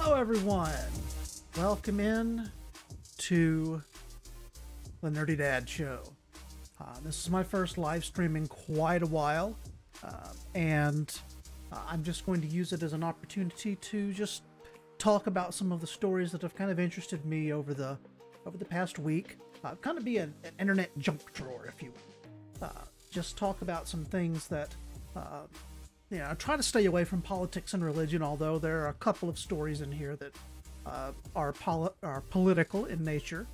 Hello everyone! Welcome in to the Nerdy Dad Show. This is my first live stream in quite a while, and I'm just going to use it as an opportunity to just talk about some of the stories that have kind of interested me over the past week. Kind of be an internet junk drawer, if you will. Just talk about some things that try to stay away from politics and religion, although there are a couple of stories in here that are political in nature.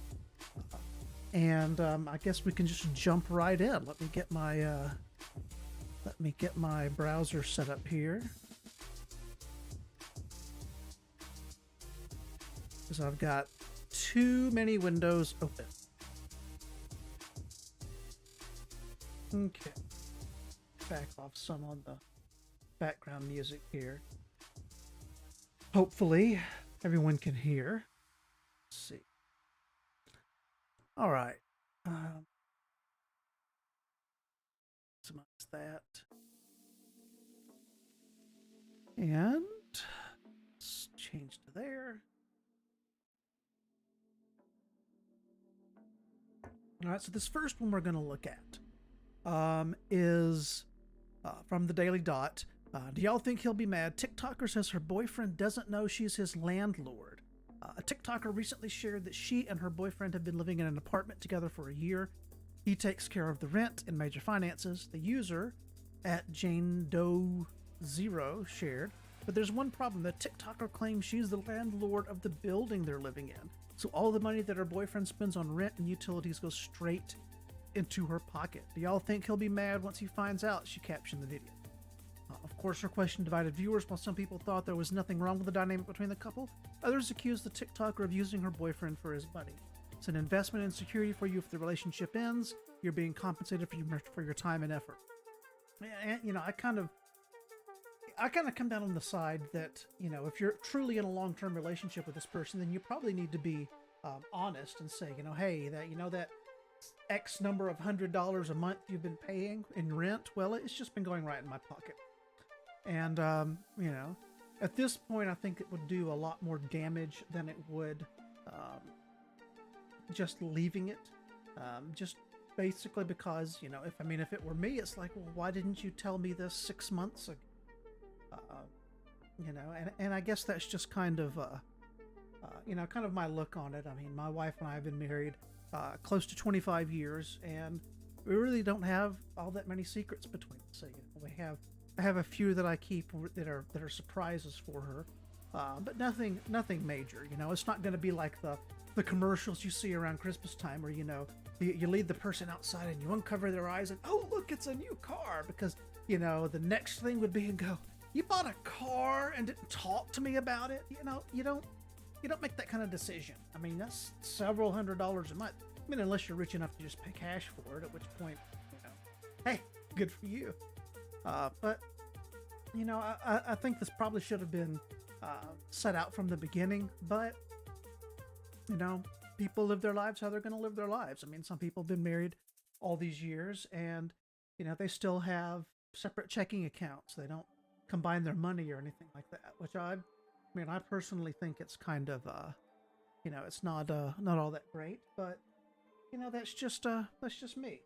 And I guess we can just jump right in. Let me get my browser set up here, because I've got too many windows open. Okay, back off some on the background music here. Hopefully everyone can hear. Let's see. All right. Maximize that. And let's change to there. All right, so this first one we're going to look at is from the Daily Dot. Do y'all think he'll be mad? TikToker says her boyfriend doesn't know she's his landlord. A TikToker recently shared that she and her boyfriend have been living in an apartment together for a year. He takes care of the rent and major finances. The user at Jane Doe Zero shared, but there's one problem. The TikToker claims she's the landlord of the building they're living in. So all the money that her boyfriend spends on rent and utilities goes straight into her pocket. Do y'all think he'll be mad once he finds out? She captioned the video. Of course, her question divided viewers. While some people thought there was nothing wrong with the dynamic between the couple, others accused the TikToker of using her boyfriend for his money. It's an investment in security for you. If the relationship ends, you're being compensated for your time and effort. And, I kind of come down on the side that, if you're truly in a long-term relationship with this person, then you probably need to be honest and say, hey, that X number of $100 a month you've been paying in rent, well, it's just been going right in my pocket. And, at this point, I think it would do a lot more damage than it would just leaving it. Just basically because, if it were me, it's like, well, why didn't you tell me this 6 months ago? And I guess that's just kind of my look on it. I mean, my wife and I have been married close to 25 years, and we really don't have all that many secrets between us. So, I have a few that I keep that are surprises for her, but nothing major. It's not going to be like the commercials you see around Christmas time, where you lead the person outside and you uncover their eyes and, oh look, it's a new car, because the next thing would be and go, you bought a car and didn't talk to me about it. You don't make that kind of decision. I mean, that's several $100s a month. I mean, unless you're rich enough to just pay cash for it, at which point, hey, good for you. But I think this probably should have been set out from the beginning. But people live their lives how they're going to live their lives. I mean, some people have been married all these years, and they still have separate checking accounts. They don't combine their money or anything like that, which I personally think it's kind of it's not all that great, but that's just me.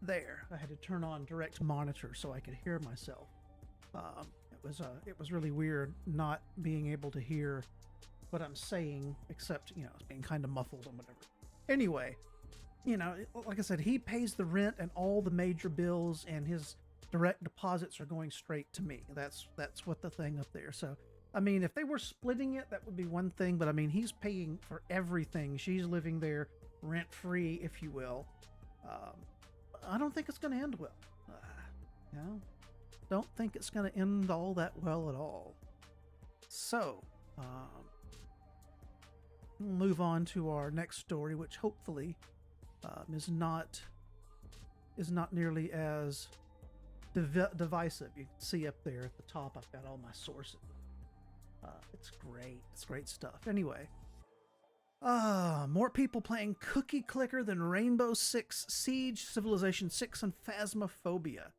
There, I had to turn on direct monitor so I could hear myself. It was really weird not being able to hear what I'm saying, except it's being kind of muffled and whatever. Anyway, like I said, he pays the rent and all the major bills, and his direct deposits are going straight to me. That's what the thing up there. So, I mean, if they were splitting it, that would be one thing, but I mean, he's paying for everything. She's living there rent-free, if you will. I don't think it's going to end well. Don't think it's going to end all that well at all. So, we'll move on to our next story, which hopefully is not nearly as divisive. You can see up there at the top, I've got all my sources. It's great. It's great stuff. Anyway, more people playing Cookie Clicker than Rainbow Six Siege, Civilization 6, and Phasmophobia.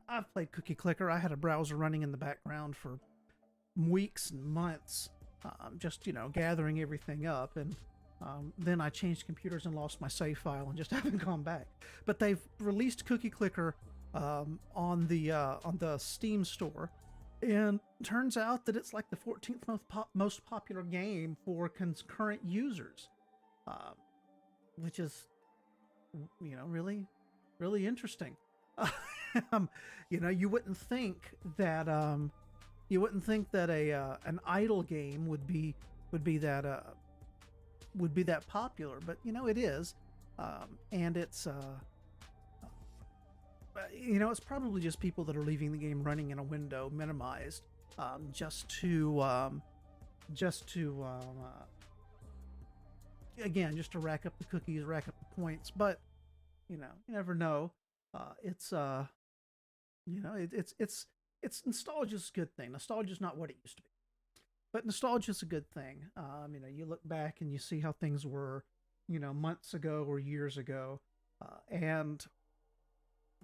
I've played Cookie Clicker. I had a browser running in the background for weeks and months, just, gathering everything up. And then I changed computers and lost my save file and just haven't gone back. But they've released Cookie Clicker on the Steam store. And turns out that it's like the 14th most popular game for concurrent users, which is, really, really interesting. You wouldn't think that an idle game would be that popular, but it is, and it's it's probably just people that are leaving the game running in a window minimized, just to rack up the cookies, rack up the points. But you never know. It's nostalgia's a good thing. Nostalgia's not what it used to be, but nostalgia's a good thing. You look back and you see how things were, months ago or years ago, and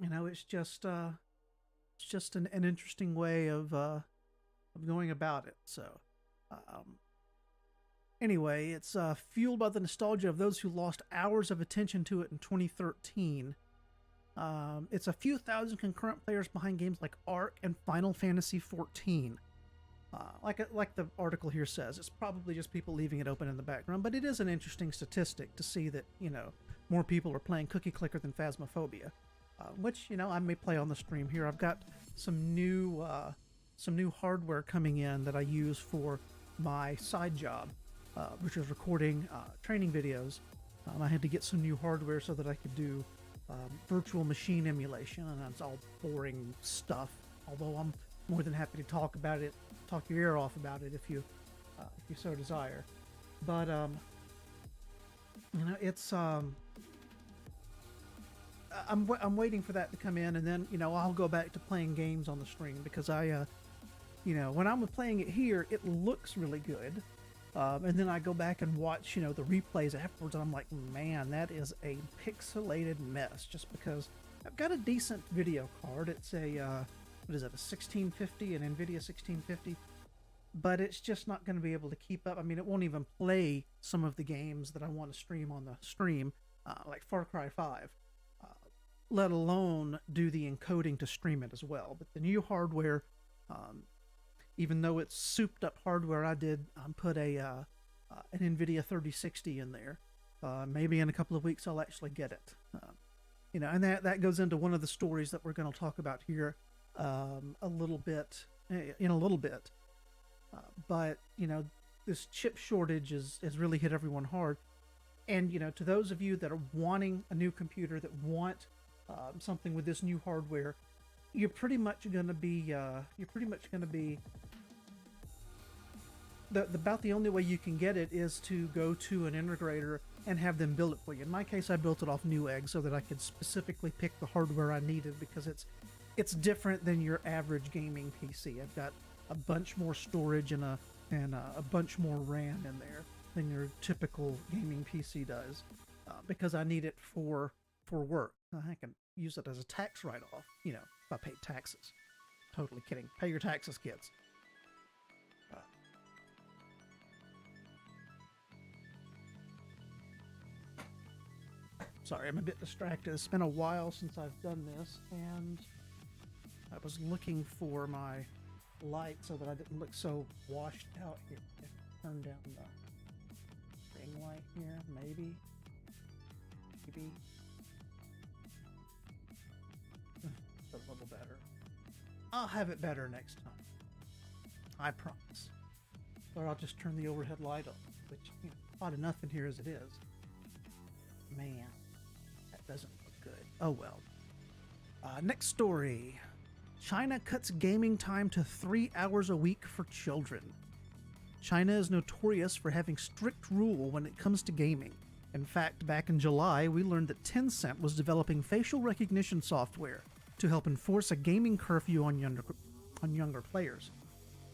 it's just an interesting way of going about it. So, anyway, it's fueled by the nostalgia of those who lost hours of attention to it in 2013. It's a few thousand concurrent players behind games like Ark and Final Fantasy XIV. Like the article here says, it's probably just people leaving it open in the background, but it is an interesting statistic to see that, more people are playing Cookie Clicker than Phasmophobia. Which I may play on the stream here. I've got some new hardware coming in that I use for my side job, which is recording training videos. I had to get some new hardware so that I could do virtual machine emulation, and that's all boring stuff. Although I'm more than happy to talk your ear off about it if you so desire. But it's I'm waiting for that to come in, and then I'll go back to playing games on the stream, because I when I'm playing it here, it looks really good, and then I go back and watch the replays afterwards, and I'm like, man, that is a pixelated mess, just because I've got a decent video card. It's a what is it, a 1650, an NVIDIA 1650, but it's just not going to be able to keep up. I mean, it won't even play some of the games that I want to stream on the stream, like Far Cry 5. Let alone do the encoding to stream it as well. But the new hardware, even though it's souped up hardware, I did put an NVIDIA 3060 in there. Maybe in a couple of weeks I'll actually get it. And that goes into one of the stories that we're going to talk about here in a little bit. But this chip shortage has really hit everyone hard. And to those of you that are wanting a new computer, that want something with this new hardware, you're pretty much going to be about the only way you can get it is to go to an integrator and have them build it for you. In my case, I built it off Newegg so that I could specifically pick the hardware I needed, because it's different than your average gaming PC. I've got a bunch more storage and a bunch more RAM in there than your typical gaming PC does, because I need it for work. I can use it as a tax write-off, if I pay taxes. Totally kidding. Pay your taxes, kids. Sorry, I'm a bit distracted. It's been a while since I've done this, and I was looking for my light so that I didn't look so washed out here. Turn down the ring light here, maybe. A little better. I'll have it better next time, I promise. Or I'll just turn the overhead light on, which hot enough in here as it is. Man, that doesn't look good. Oh well. Next story. China cuts gaming time to 3 hours a week for children. China is notorious for having strict rule when it comes to gaming. In fact, back in July, we learned that Tencent was developing facial recognition software to help enforce a gaming curfew on younger players.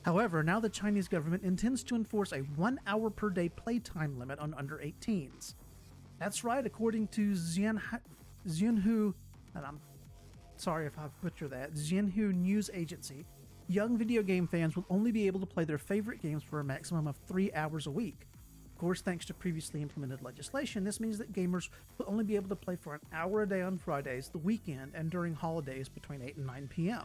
However, now the Chinese government intends to enforce a 1 hour per day playtime limit on under 18s. That's right, according to Xinhu, and I'm sorry if I butcher that, Xinhua News Agency, young video game fans will only be able to play their favorite games for a maximum of 3 hours a week. Of course, thanks to previously implemented legislation, this means that gamers will only be able to play for an hour a day on Fridays, the weekend, and during holidays between 8 and 9 p.m.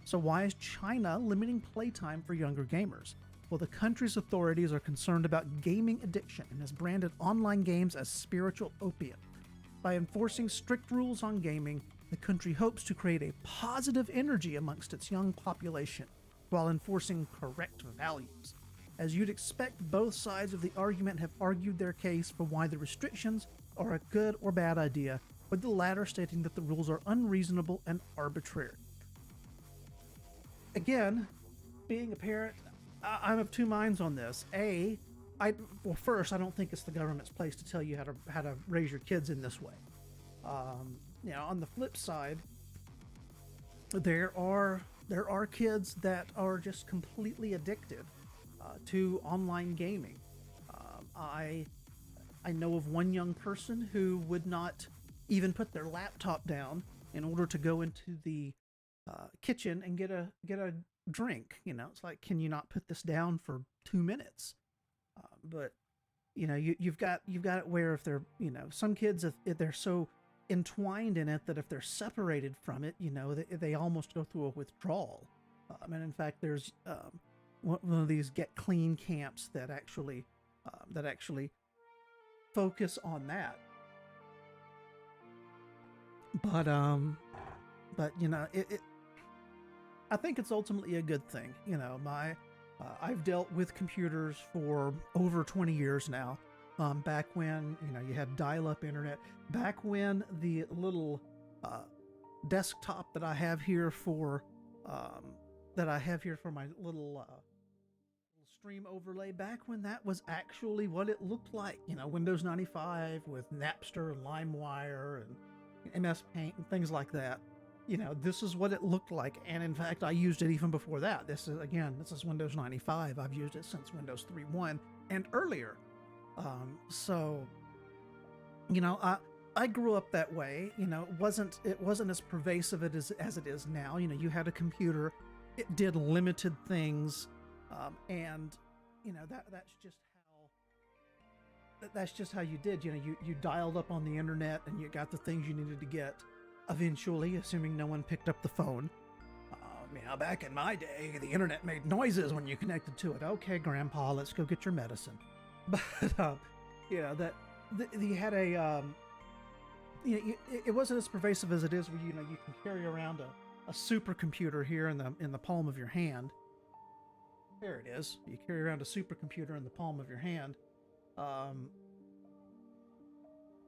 So why is China limiting playtime for younger gamers? Well, the country's authorities are concerned about gaming addiction and has branded online games as spiritual opium. By enforcing strict rules on gaming, the country hopes to create a positive energy amongst its young population while enforcing correct values. As you'd expect, both sides of the argument have argued their case for why the restrictions are a good or bad idea, with the latter stating that the rules are unreasonable and arbitrary. Again, being a parent, I'm of two minds on this. First, I don't think it's the government's place to tell you how to raise your kids in this way. On the flip side, there are kids that are just completely addicted to online gaming. I know of one young person who would not even put their laptop down in order to go into the kitchen and get a drink. It's like, can you not put this down for 2 minutes? But you've got it where if they're some kids, if they're so entwined in it that if they're separated from it, they almost go through a withdrawal. And in fact, there's one of these get clean camps that actually focus on that. But I think it's ultimately a good thing. I've dealt with computers for over 20 years now. Back when you had dial-up internet, back when the little desktop that I have here for my little stream overlay, back when that was actually what it looked like. Windows 95 with Napster and LimeWire and MS Paint and things like that. This is what it looked like, and in fact, I used it even before that. This is Windows 95. I've used it since Windows 3.1 and earlier. I grew up that way. It wasn't as pervasive as it is now. You had a computer, it did limited things, and that's just how you did. You dialed up on the internet and you got the things you needed to get. Eventually, assuming no one picked up the phone. Back in my day, the internet made noises when you connected to it. Okay, Grandpa, let's go get your medicine. But you had a it wasn't as pervasive as it is where you can carry around a supercomputer here in the palm of your hand. There it is. You carry around a supercomputer in the palm of your hand.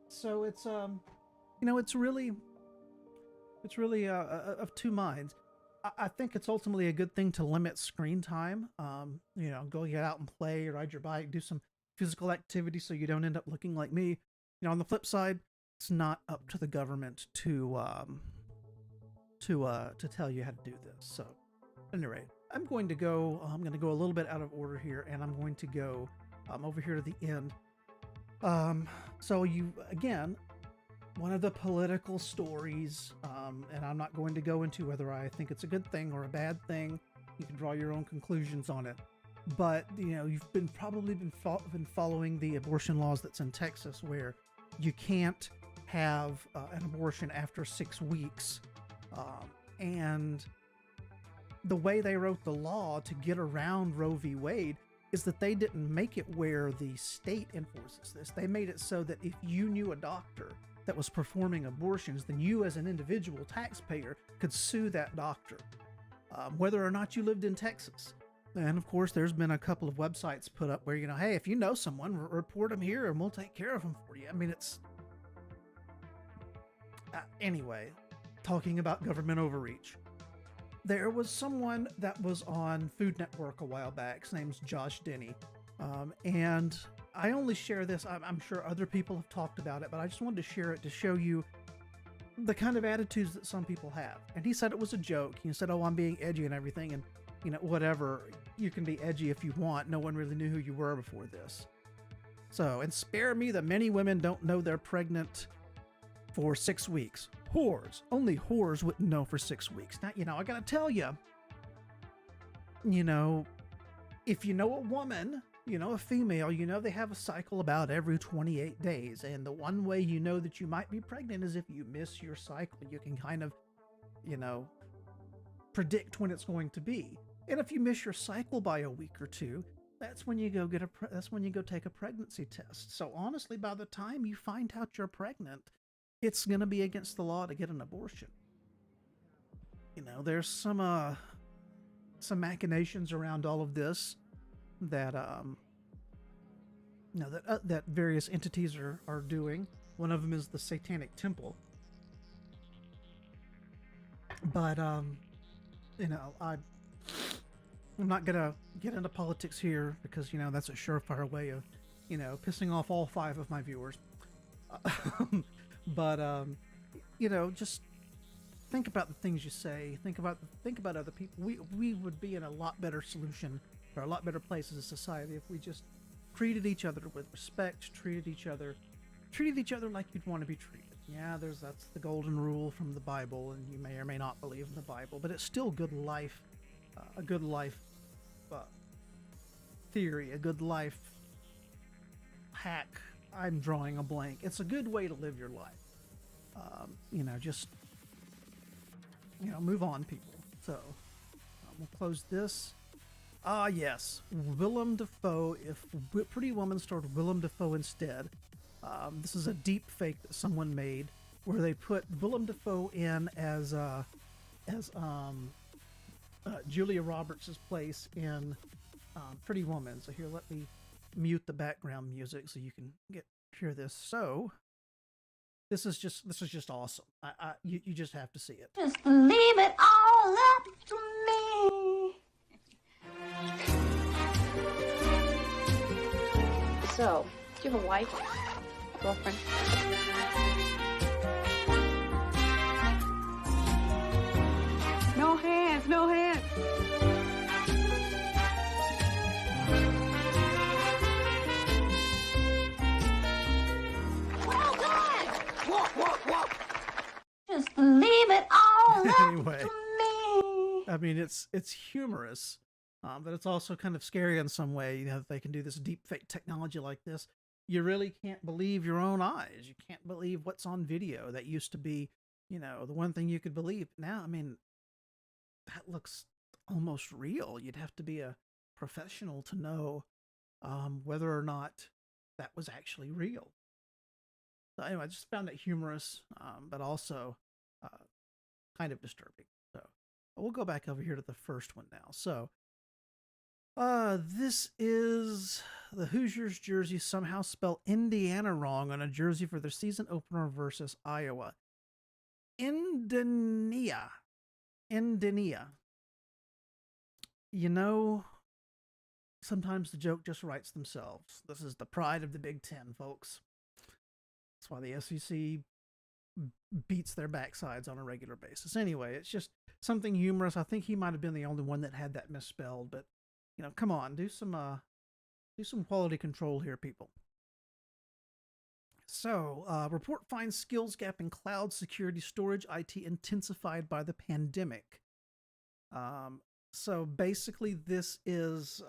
So it's it's really of two minds. I think it's ultimately a good thing to limit screen time. Go get out and play, ride your bike, do some physical activity so you don't end up looking like me. On the flip side, it's not up to the government to tell you how to do this. So, at any rate, I'm going to go a little bit out of order here, and I'm going to go over here to the end. So one of the political stories, and I'm not going to go into whether I think it's a good thing or a bad thing. You can draw your own conclusions on it. But you've probably been following the abortion laws that's in Texas, where you can't have an abortion after 6 weeks, and the way they wrote the law to get around Roe v. Wade is that they didn't make it where the state enforces this. They made it so that if you knew a doctor that was performing abortions, then you as an individual taxpayer could sue that doctor, whether or not you lived in Texas. And of course, there's been a couple of websites put up where, hey, if you know someone, report them here and we'll take care of them for you. It's... anyway, talking about government overreach. There was someone that was on Food Network a while back. His name's Josh Denny. And I only share this, I'm sure other people have talked about it, but I just wanted to share it to show you the kind of attitudes that some people have. And he said it was a joke. He said, oh, I'm being edgy and everything. And whatever, you can be edgy if you want. No one really knew who you were before this. So, and spare me the many women don't know they're pregnant for 6 weeks. Whores. Only whores wouldn't know for 6 weeks. Now, I gotta tell you, if you know a woman, a female, they have a cycle about every 28 days. And the one way you know that you might be pregnant is if you miss your cycle. You can kind of, predict when it's going to be. And if you miss your cycle by a week or two, that's when you go take a pregnancy test. So honestly, by the time you find out you're pregnant, it's going to be against the law to get an abortion. There's some machinations around all of this that that various entities are doing. One of them is the Satanic Temple. But I'm not gonna get into politics here because that's a surefire way of pissing off all 5 of my viewers. But just think about the things you say. Think about other people. We would be in a lot better solution, or a lot better place as a society if we just treated each other with respect, treated each other like you'd want to be treated. Yeah, that's the golden rule from the Bible, and you may or may not believe in the Bible, but it's still good life, a good life theory, a good life hack. I'm drawing a blank. It's a good way to live your life. Just move on, people. So we'll close this. Yes, Willem Dafoe. If Pretty Woman starred Willem Dafoe instead. This is a deep fake that someone made where they put Willem Dafoe in as Julia Roberts' place in Pretty Woman. So here, let me mute the background music so you can hear this. So this is just awesome. You just have to see it. Just leave it all up to me. So, do you have a wife? Girlfriend? No hands, no hands. Well done. Walk. Just leave it all Anyway, up to me. I mean, it's humorous, but it's also kind of scary in some way. That they can do this deep fake technology like this. You really can't believe your own eyes. You can't believe what's on video. That used to be, the one thing you could believe. Now, I mean, that looks almost real. You'd have to be a professional to know whether or not that was actually real. So anyway, I just found it humorous, but also kind of disturbing. So we'll go back over here to the first one now. So this is the Hoosiers jersey somehow spell Indiana wrong on a jersey for their season opener versus Iowa. Indiana. Sometimes the joke just writes themselves. This is the pride of the Big Ten, folks. That's why the SEC beats their backsides on a regular basis. Anyway, it's just something humorous. I think he might have been the only one that had that misspelled, but come on, do some quality control here, people. So, report finds skills gap in cloud security storage IT intensified by the pandemic. So basically, this is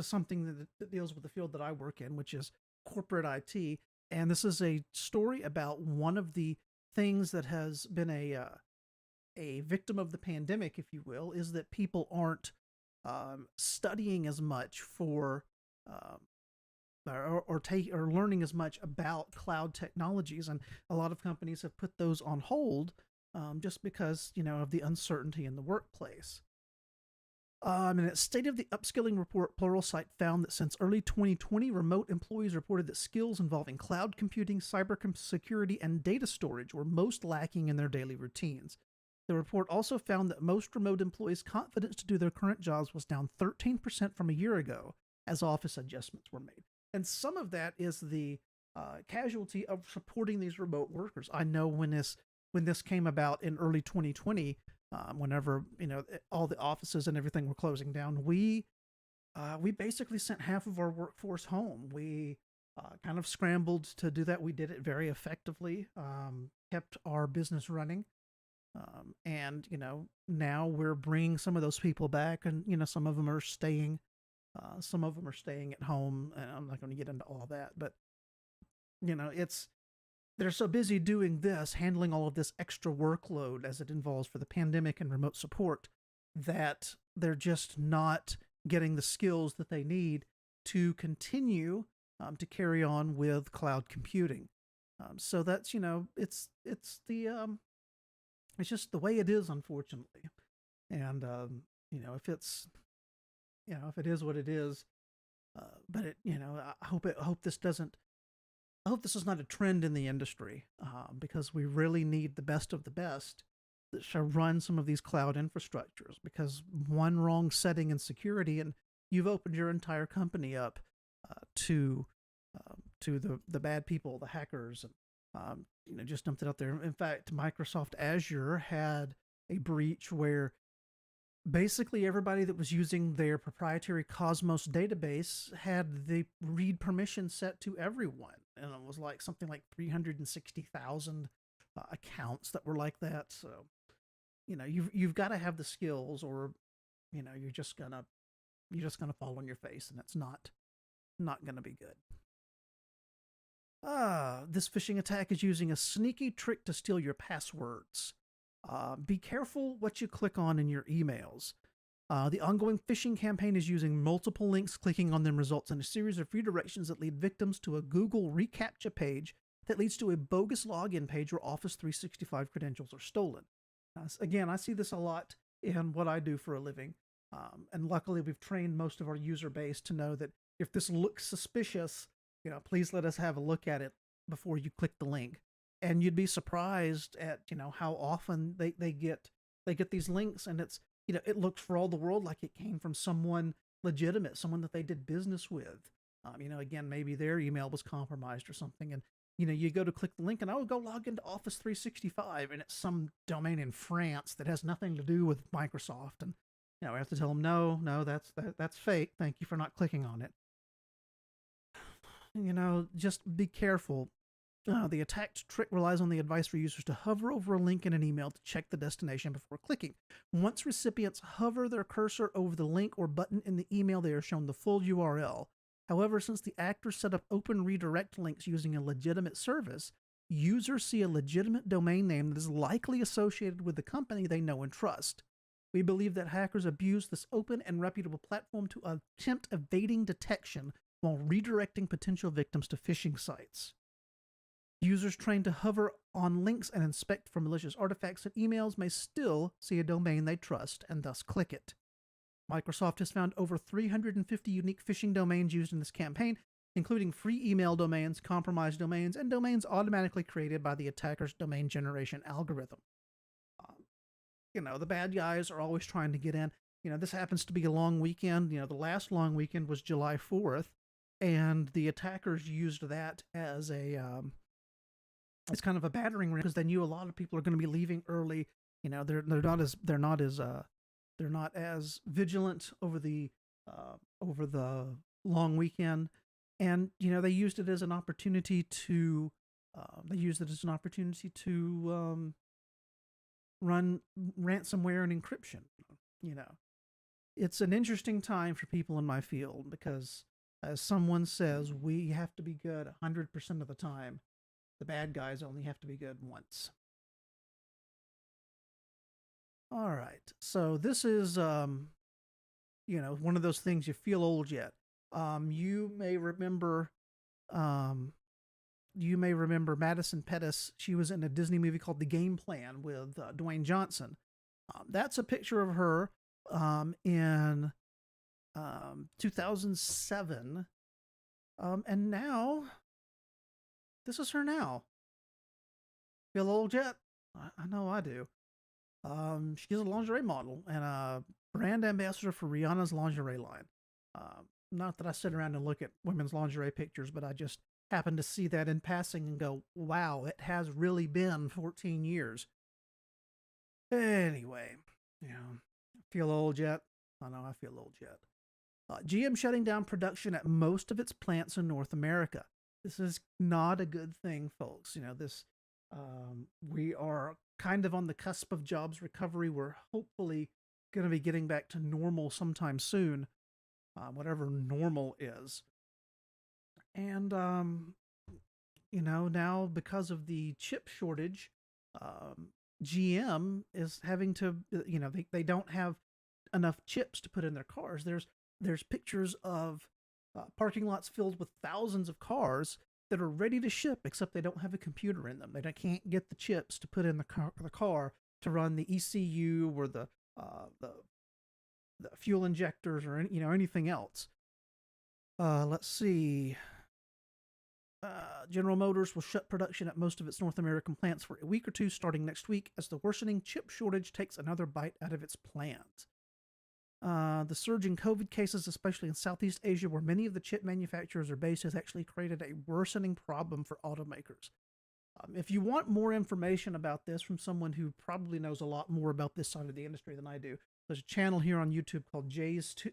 something that deals with the field that I work in, which is corporate IT. And this is a story about one of the things that has been a victim of the pandemic, if you will, is that people aren't studying as much for or learning as much about cloud technologies, and a lot of companies have put those on hold just because of the uncertainty in the workplace. And its State of the Upskilling Report Pluralsight found that since early 2020, remote employees reported that skills involving cloud computing, cybersecurity, and data storage were most lacking in their daily routines. The report also found that most remote employees' confidence to do their current jobs was down 13% from a year ago as office adjustments were made. And some of that is the casualty of supporting these remote workers. I know when this came about in early 2020, whenever all the offices and everything were closing down, we basically sent half of our workforce home. We kind of scrambled to do that. We did it very effectively. kept our business running. And, now we're bringing some of those people back, and, some of them are staying. Some of them are staying at home, and I'm not going to get into all that, but, they're so busy doing this, handling all of this extra workload as it involves for the pandemic and remote support, that they're just not getting the skills that they need to continue to carry on with cloud computing. So that's, it's just the way it is, unfortunately. And, if it's, if it is what it is, but it, I hope this doesn't, I hope this is not a trend in the industry, because we really need the best of the best that shall run some of these cloud infrastructures, because one wrong setting in security and you've opened your entire company up to the bad people, the hackers, and just dumped it out there. In fact, Microsoft Azure had a breach where basically everybody that was using their proprietary Cosmos database had the read permission set to everyone, and it was like something like 360,000 accounts that were like that. So, you've got to have the skills, or you're just gonna fall on your face, and it's not gonna be good. This phishing attack is using a sneaky trick to steal your passwords. Be careful what you click on in your emails. The ongoing phishing campaign is using multiple links. Clicking on them results in a series of redirections that lead victims to a Google reCAPTCHA page that leads to a bogus login page where Office 365 credentials are stolen. Again, I see this a lot in what I do for a living. And luckily, we've trained most of our user base to know that if this looks suspicious, please let us have a look at it before you click the link. And you'd be surprised at, how often they get these links, and it's, it looks for all the world like it came from someone legitimate, someone that they did business with. Again, maybe their email was compromised or something, and you go to click the link, and I would go log into Office 365, and it's some domain in France that has nothing to do with Microsoft, and I have to tell them, no, that's fake. Thank you for not clicking on it. Just be careful. The attacked trick relies on the advice for users to hover over a link in an email to check the destination before clicking. Once recipients hover their cursor over the link or button in the email, they are shown the full URL. However, since the actors set up open redirect links using a legitimate service, users see a legitimate domain name that is likely associated with the company they know and trust. We believe that hackers abuse this open and reputable platform to attempt evading detection while redirecting potential victims to phishing sites. Users trained to hover on links and inspect for malicious artifacts in emails may still see a domain they trust and thus click it. Microsoft has found over 350 unique phishing domains used in this campaign, including free email domains, compromised domains, and domains automatically created by the attacker's domain generation algorithm. The bad guys are always trying to get in. This happens to be a long weekend. The last long weekend was July 4th, and the attackers used that as it's kind of a battering ram, because they knew a lot of people are going to be leaving early. They're not as vigilant over the long weekend, and they used it as an opportunity to run ransomware and encryption. It's an interesting time for people in my field, because as someone says, we have to be good 100% of the time. The bad guys only have to be good once. All right, so this is one of those things you feel old yet. You may remember Madison Pettis. She was in a Disney movie called The Game Plan with Dwayne Johnson. That's a picture of her in 2007, and now this is her now. Feel old yet? I know I do. She's a lingerie model and a brand ambassador for Rihanna's lingerie line. Not that I sit around and look at women's lingerie pictures, but I just happen to see that in passing and go, wow, it has really been 14 years. Anyway, feel old yet? I know I feel old yet. GM shutting down production at most of its plants in North America. This is not a good thing, folks. This We are kind of on the cusp of jobs recovery. We're hopefully going to be getting back to normal sometime soon, whatever normal is. And, now because of the chip shortage, um, GM is having to, they don't have enough chips to put in their cars. There's pictures of parking lots filled with thousands of cars that are ready to ship, except they don't have a computer in them. They can't get the chips to put in the car to run the ECU or the fuel injectors or anything else. Let's see. General Motors will shut production at most of its North American plants for a week or two starting next week as the worsening chip shortage takes another bite out of its plans. The surge in COVID cases, especially in Southeast Asia, where many of the chip manufacturers are based, has actually created a worsening problem for automakers. If you want more information about this from someone who probably knows a lot more about this side of the industry than I do, there's a channel here on YouTube called Jay's Two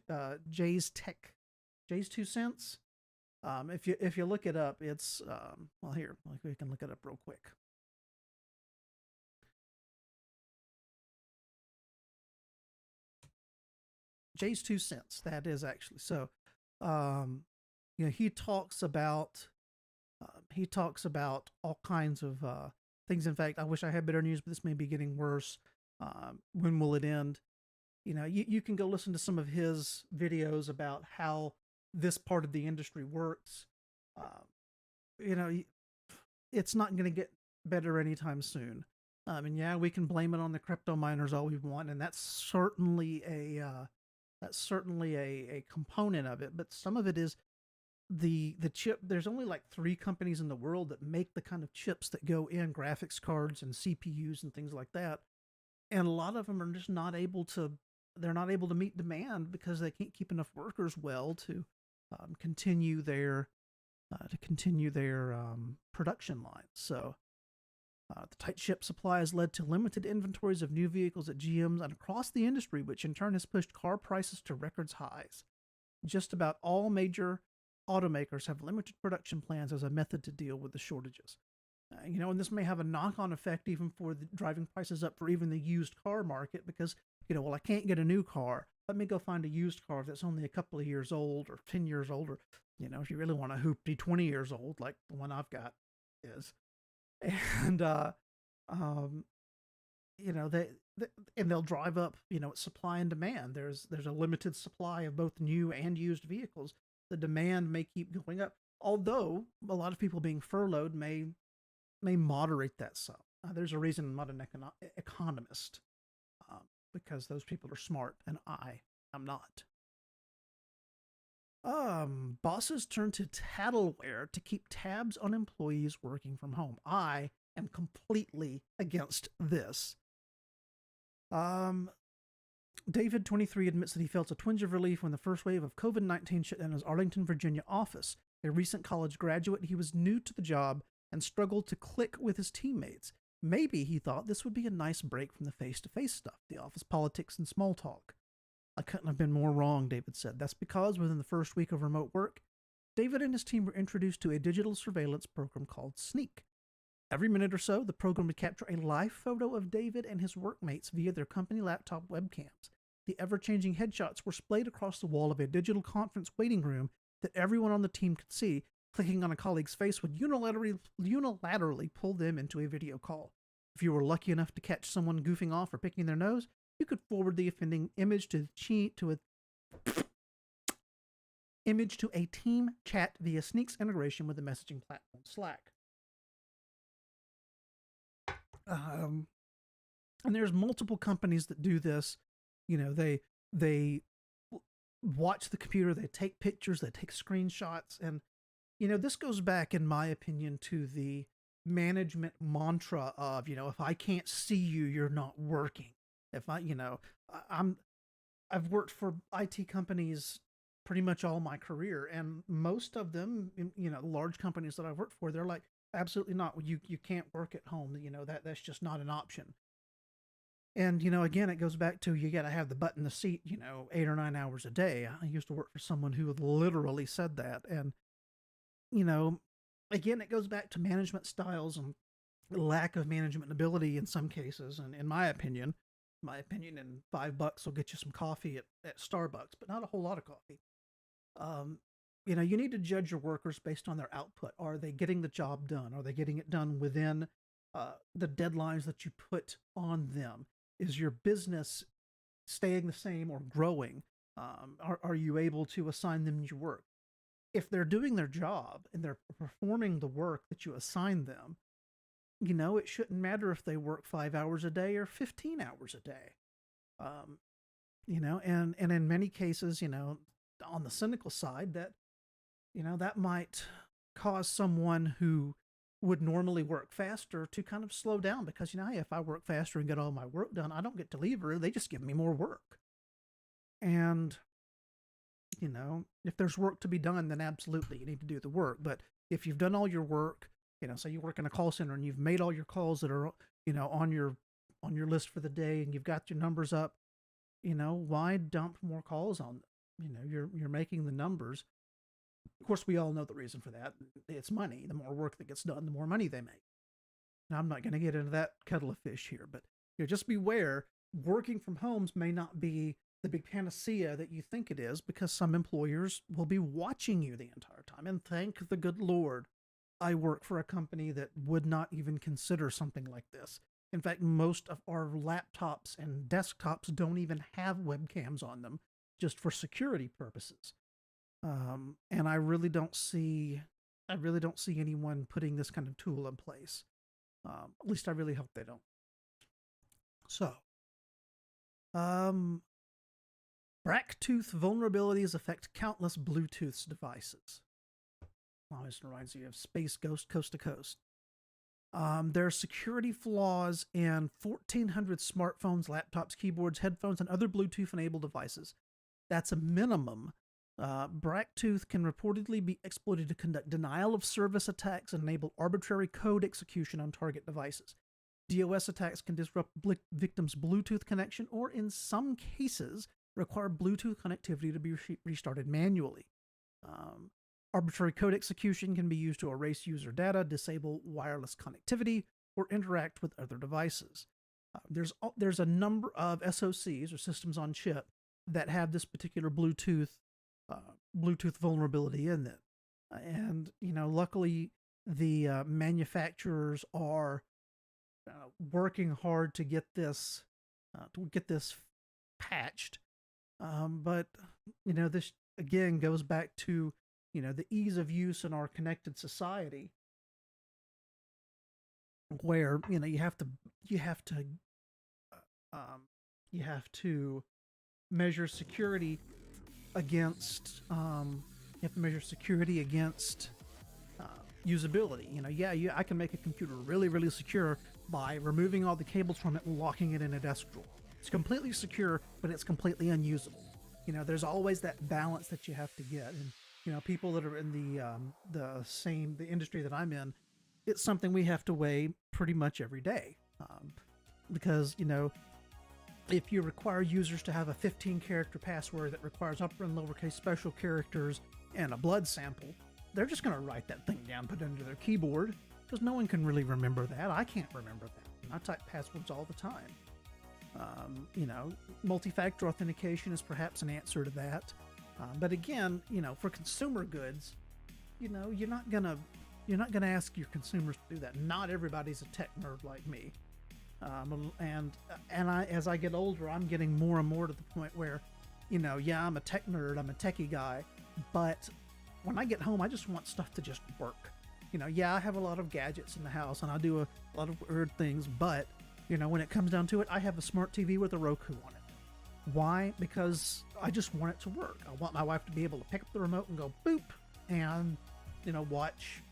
Cents. If you look it up, it's here, we can look it up real quick. Jay's 2 cents. That is actually so. He talks about all kinds of things. In fact, I wish I had better news, but this may be getting worse. When will it end? You can go listen to some of his videos about how this part of the industry works. It's not going to get better anytime soon. We can blame it on the crypto miners all we want, and that's certainly a component of it. But some of it is the chip. There's only like 3 companies in the world that make the kind of chips that go in graphics cards and CPUs and things like that, and a lot of them are just not able to. They're not able to meet demand because they can't keep enough workers to continue their production lines. So the tight chip supply has led to limited inventories of new vehicles at GMs and across the industry, which in turn has pushed car prices to records highs. Just about all major automakers have limited production plans as a method to deal with the shortages. And this may have a knock-on effect even for driving prices up for even the used car market because, I can't get a new car. Let me go find a used car that's only a couple of years old or 10 years old, or, if you really want a hoopty 20 years old, like the one I've got is. And, they'll drive up, supply and demand. There's a limited supply of both new and used vehicles. The demand may keep going up, although a lot of people being furloughed may moderate that some. There's a reason I'm not an economist, because those people are smart and I am not. Bosses turn to tattleware to keep tabs on employees working from home. I am completely against this. David, 23, admits that he felt a twinge of relief when the first wave of COVID-19 shut down his Arlington, Virginia office. A recent college graduate, he was new to the job and struggled to click with his teammates. Maybe he thought this would be a nice break from the face-to-face stuff, the office politics and small talk. I couldn't have been more wrong, David said. That's because within the first week of remote work, David and his team were introduced to a digital surveillance program called Sneak. Every minute or so, the program would capture a live photo of David and his workmates via their company laptop webcams. The ever-changing headshots were splayed across the wall of a digital conference waiting room that everyone on the team could see. Clicking on a colleague's face would unilaterally pull them into a video call. If you were lucky enough to catch someone goofing off or picking their nose, you could forward the offending image to a team chat via Sneak's integration with the messaging platform Slack. And there's multiple companies that do this. They watch the computer, they take pictures, they take screenshots, and this goes back, in my opinion, to the management mantra of, if I can't see you, you're not working. If I've worked for IT companies pretty much all my career, and most of them, large companies that I've worked for, they're like, absolutely not. You can't work at home. That's just not an option. And, again, it goes back to, you got to have the butt in the seat, 8 or 9 hours a day. I used to work for someone who literally said that. And, again, it goes back to management styles and lack of management ability in some cases. And in my opinion, and $5 will get you some coffee at Starbucks, but not a whole lot of coffee. Um, you need to judge your workers based on their output. Are they getting the job done? Are they getting it done within the deadlines that you put on them? Is your business staying the same or growing? Are you able to assign them your work? If they're doing their job and they're performing the work that you assign them, it shouldn't matter if they work 5 hours a day or 15 hours a day. Um, and in many cases, on the cynical side, that might cause someone who would normally work faster to kind of slow down because, hey, if I work faster and get all my work done, I don't get to leave early. They just give me more work. And, if there's work to be done, then absolutely you need to do the work. But if you've done all your work, say you work in a call center and you've made all your calls that are, on your list for the day and you've got your numbers up, why dump more calls on them? You're making the numbers. Of course, we all know the reason for that. It's money. The more work that gets done, the more money they make. Now, I'm not going to get into that kettle of fish here, but just beware. Working from homes may not be the big panacea that you think it is, because some employers will be watching you the entire time. And thank the good Lord, I work for a company that would not even consider something like this. In fact, most of our laptops and desktops don't even have webcams on them, just for security purposes. And I really don't see anyone putting this kind of tool in place. At least I really hope they don't. So, Bracktooth vulnerabilities affect countless Bluetooth devices. Always reminds you of Space Ghost Coast to Coast. There are security flaws in 1,400 smartphones, laptops, keyboards, headphones, and other Bluetooth-enabled devices. That's a minimum. Bracktooth can reportedly be exploited to conduct denial-of-service attacks and enable arbitrary code execution on target devices. DOS attacks can disrupt victims' Bluetooth connection, or in some cases, require Bluetooth connectivity to be restarted manually. Arbitrary code execution can be used to erase user data, disable wireless connectivity, or interact with other devices. There's a number of SoCs, or systems on chip, that have this particular Bluetooth vulnerability in it. And, luckily the manufacturers are working hard to get this patched. But, this again goes back to, the ease of use in our connected society, where, you have to measure security against usability. I can make a computer really, really secure by removing all the cables from it and locking it in a desk drawer. It's completely secure, but it's completely unusable. There's always that balance that you have to get. And, people that are in the industry that I'm in, it's something we have to weigh pretty much every day. Because, if you require users to have a 15-character password that requires upper and lowercase special characters and a blood sample, they're just going to write that thing down, put it into their keyboard, because no one can really remember that. I can't remember that. I type passwords all the time. Multi-factor authentication is perhaps an answer to that. But again, for consumer goods, you're not gonna ask your consumers to do that. Not everybody's a tech nerd like me. And as I get older, I'm getting more and more to the point where, I'm a tech nerd, I'm a techie guy, but when I get home, I just want stuff to just work. I have a lot of gadgets in the house and I do a lot of weird things, but, when it comes down to it, I have a smart TV with a Roku on it. Why? Because I just want it to work. I want my wife to be able to pick up the remote and go boop and, watch,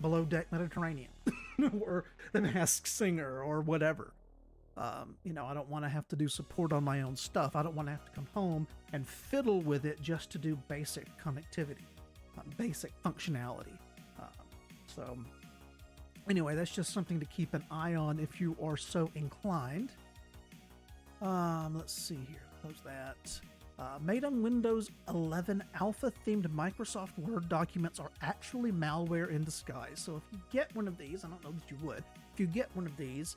Below Deck Mediterranean or The Masked Singer or whatever. I don't want to have to do support on my own stuff. I don't want to have to come home and fiddle with it just to do basic connectivity, basic functionality. So anyway, that's just something to keep an eye on if you are so inclined. Let's see here. Close that. Made on Windows 11 alpha-themed Microsoft Word documents are actually malware in disguise. So if you get one of these, I don't know that you would, if you get one of these,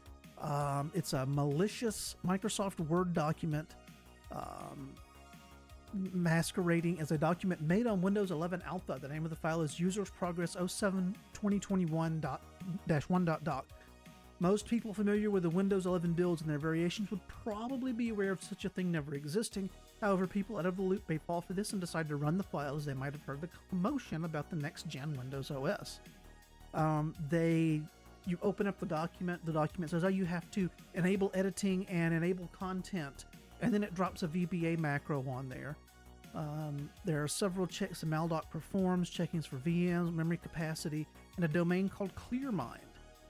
it's a malicious Microsoft Word document masquerading as a document made on Windows 11 Alpha. The name of the file is Users Progress 07-2021-1.doc. Most people familiar with the Windows 11 builds and their variations would probably be aware of such a thing never existing. However, people out of the loop may fall for this and decide to run the file as they might have heard the commotion about the next-gen Windows OS. You open up the document says, oh, you have to enable editing and enable content, and then it drops a VBA macro on there. There are several checks that Maldoc performs, checkings for VMs, memory capacity, and a domain called ClearMind.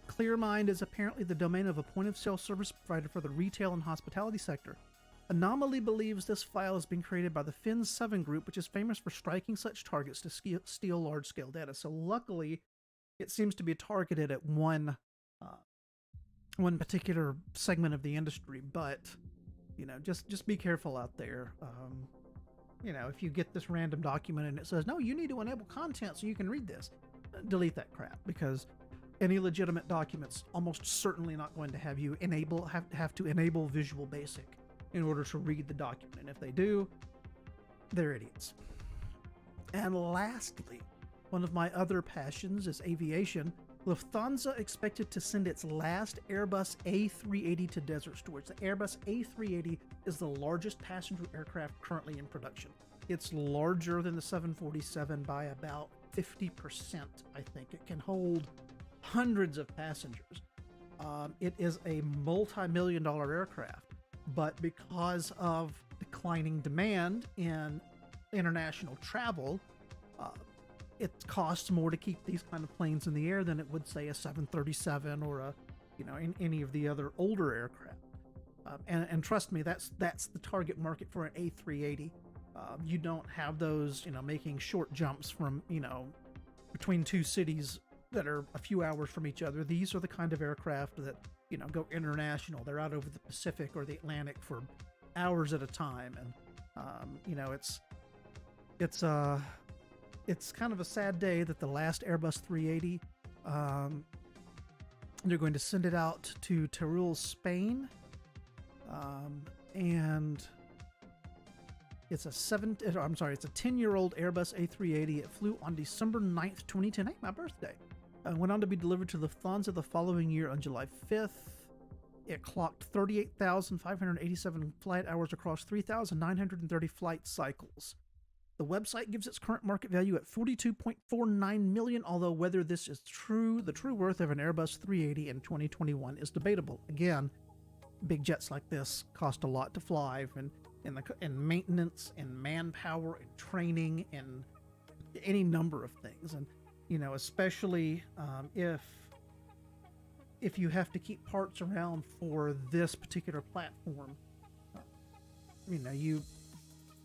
ClearMind is apparently the domain of a point-of-sale service provider for the retail and hospitality sector. Anomaly believes this file has been created by the Fin7 group, which is famous for striking such targets to steal large-scale data. So luckily, it seems to be targeted at one particular segment of the industry. But just be careful out there. If you get this random document and it says, no, you need to enable content so you can read this, delete that crap, because any legitimate document's almost certainly not going to have you have to enable Visual Basic in order to read the document. And if they do, they're idiots. And lastly, one of my other passions is aviation. Lufthansa expected to send its last Airbus A380 to desert storage. The Airbus A380 is the largest passenger aircraft currently in production. It's larger than the 747 by about 50%, I think. It can hold hundreds of passengers. It is a multi-million-dollar aircraft, but because of declining demand in international travel, it costs more to keep these kind of planes in the air than it would, say, a 737 or any of the other older aircraft. And trust me, that's the target market for an A380. You don't have those, making short jumps from, between two cities that are a few hours from each other. These are the kind of aircraft that, go international. They're out over the Pacific or the Atlantic for hours at a time. And, it's kind of a sad day that the last Airbus 380, they're going to send it out to Teruel, Spain. And it's a 10-year-old Airbus A380. It flew on December 9th, 2010, my birthday. Went on to be delivered to Lufthansa the following year on July 5th. It clocked 38,587 flight hours across 3,930 flight cycles. The website gives its current market value at $42.49 million, although whether this is true, the true worth of an Airbus 380 in 2021 is debatable. Again, big jets like this cost a lot to fly, and maintenance, and manpower, and training, and any number of things. And especially if you have to keep parts around for this particular platform,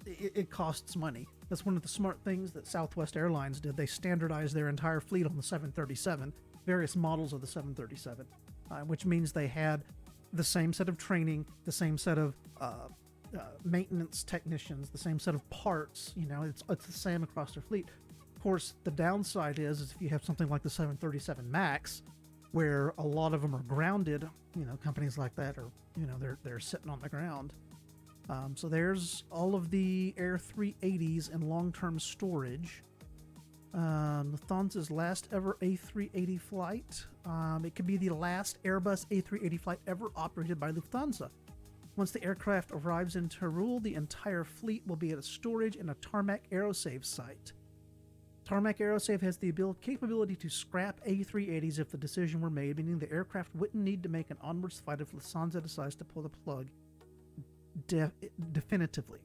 it costs money. That's one of the smart things that Southwest Airlines did. They standardized their entire fleet on the 737, various models of the 737, which means they had the same set of training, the same set of maintenance technicians, the same set of parts. It's the same across their fleet. Of course, the downside is if you have something like the 737 MAX, where a lot of them are grounded, companies like that are, they're sitting on the ground. So there's all of the Air 380s in long-term storage. Lufthansa's last ever A380 flight. It could be the last Airbus A380 flight ever operated by Lufthansa. Once the aircraft arrives in Teruel, the entire fleet will be at a storage in a Tarmac Aerosave site. Tarmac Aerosave has the capability to scrap A380s if the decision were made, meaning the aircraft wouldn't need to make an onwards flight if Lufthansa decides to pull the plug definitively.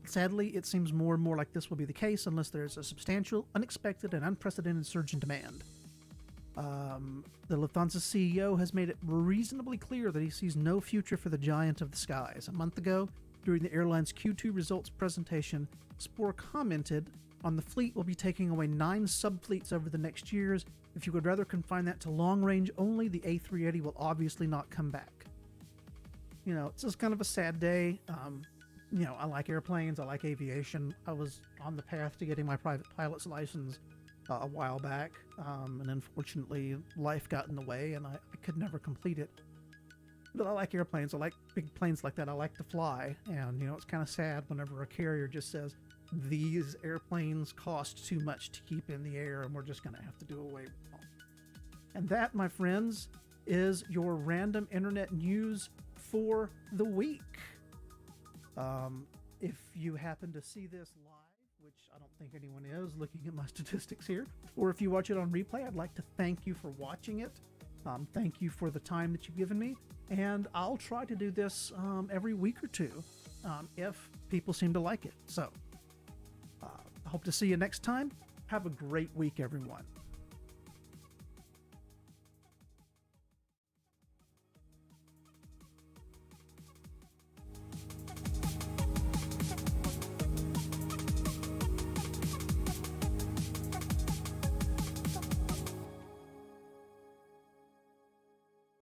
Sadly, it seems more and more like this will be the case unless there's a substantial, unexpected, and unprecedented surge in demand. The Lufthansa CEO has made it reasonably clear that he sees no future for the giant of the skies. A month ago, during the airline's Q2 results presentation, Spoor commented on the fleet will be taking away 9 subfleets over the next years. If you would rather confine that to long range only, the A380 will obviously not come back. you know, it's just kind of a sad day. You know, I like airplanes. I like aviation. I was on the path to getting my private pilot's license a while back, and unfortunately life got in the way and I could never complete it. But I like airplanes. I like big planes like that. I like to fly. And, you know, it's kind of sad whenever a carrier just says, these airplanes cost too much to keep in the air and we're just going to have to do away with them. And that, my friends, is your random internet news for the week. If you happen to see this live, which I don't think anyone is looking at my statistics here, or if you watch it on replay, I'd like to thank you for watching it. Thank you for the time that you've given me, and I'll try to do this every week or two if people seem to like it. So I hope to see you next time. Have a great week, everyone.